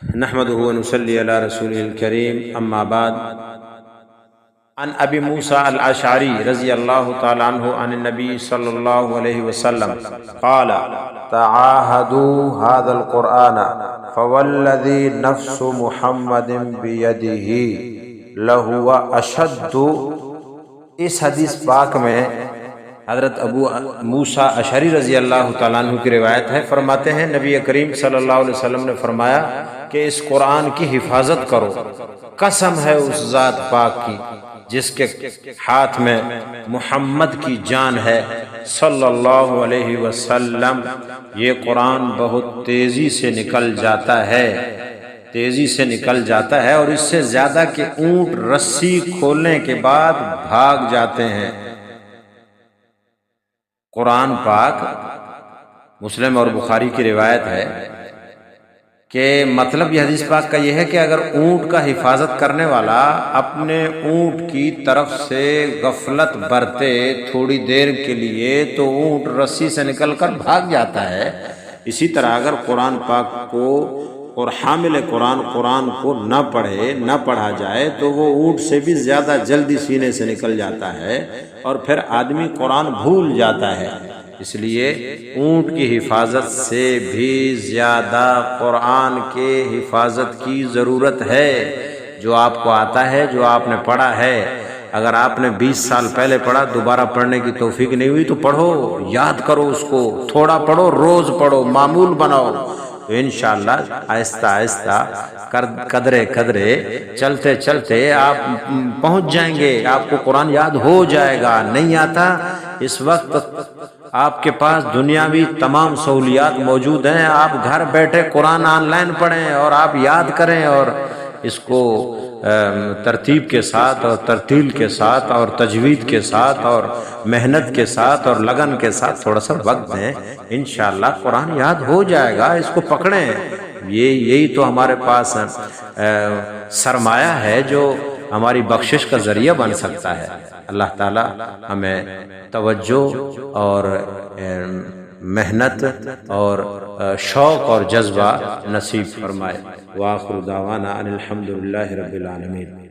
نحمده ونصلي على رسوله الكريم اما بعد عن ابي موسى الاشعري رضي الله تعالى عنه عن النبي صلى الله عليه وسلم قال تعاهدوا هذا القرآن فوالذي نفس محمد بيده لهو اشد. اس حدیث پاک میں حضرت ابو موسیٰ اشعری رضی اللہ تعالیٰ عنہ کی روایت ہے، فرماتے ہیں نبی کریم صلی اللہ علیہ وسلم نے فرمایا کہ اس قرآن کی حفاظت کرو، قسم ہے اس ذات پاک کی جس کے ہاتھ میں محمد کی جان ہے صلی اللہ علیہ وسلم، یہ قرآن بہت تیزی سے نکل جاتا ہے، تیزی سے نکل جاتا ہے، اور اس سے زیادہ کہ اونٹ رسی کھولنے کے بعد بھاگ جاتے ہیں۔ قرآن پاک مسلم اور بخاری کی روایت ہے کہ مطلب یہ حدیث پاک کا یہ ہے کہ اگر اونٹ کا حفاظت کرنے والا اپنے اونٹ کی طرف سے غفلت برتے تھوڑی دیر کے لیے تو اونٹ رسی سے نکل کر بھاگ جاتا ہے، اسی طرح اگر قرآن پاک کو اور حامل قرآن کو نہ پڑھے، نہ پڑھا جائے تو وہ اونٹ سے بھی زیادہ جلدی سینے سے نکل جاتا ہے اور پھر آدمی قرآن بھول جاتا ہے۔ اس لیے اونٹ کی حفاظت سے بھی زیادہ قرآن کے حفاظت کی ضرورت ہے۔ جو آپ کو آتا ہے، جو آپ نے پڑھا ہے، اگر آپ نے 20 سال پہلے پڑھا، دوبارہ پڑھنے کی توفیق نہیں ہوئی تو پڑھو، یاد کرو اس کو، تھوڑا پڑھو، روز پڑھو، معمول بناؤ، تو انشاءاللہ آہستہ آہستہ قدرے چلتے چلتے آپ پہنچ جائیں گے، آپ کو قرآن یاد ہو جائے گا۔ نہیں آتا، اس وقت آپ کے پاس دنیاوی تمام سہولیات موجود ہیں، آپ گھر بیٹھے قرآن آن لائن پڑھیں اور آپ یاد کریں، اور اس کو ترتیب کے ساتھ اور ترتیل کے ساتھ اور تجوید کے ساتھ اور محنت کے ساتھ اور لگن کے ساتھ تھوڑا سا وقت دیں، انشاءاللہ قرآن یاد ہو جائے گا۔ اس کو پکڑیں، یہی تو ہمارے پاس سرمایہ ہے جو ہماری بخشش کا ذریعہ بن سکتا ہے۔ اللہ تعالی ہمیں توجہ اور محنت اور شوق اور جذبہ نصیب فرمائے۔ وآخر دعوانا ان الحمد للہ رب العالمین۔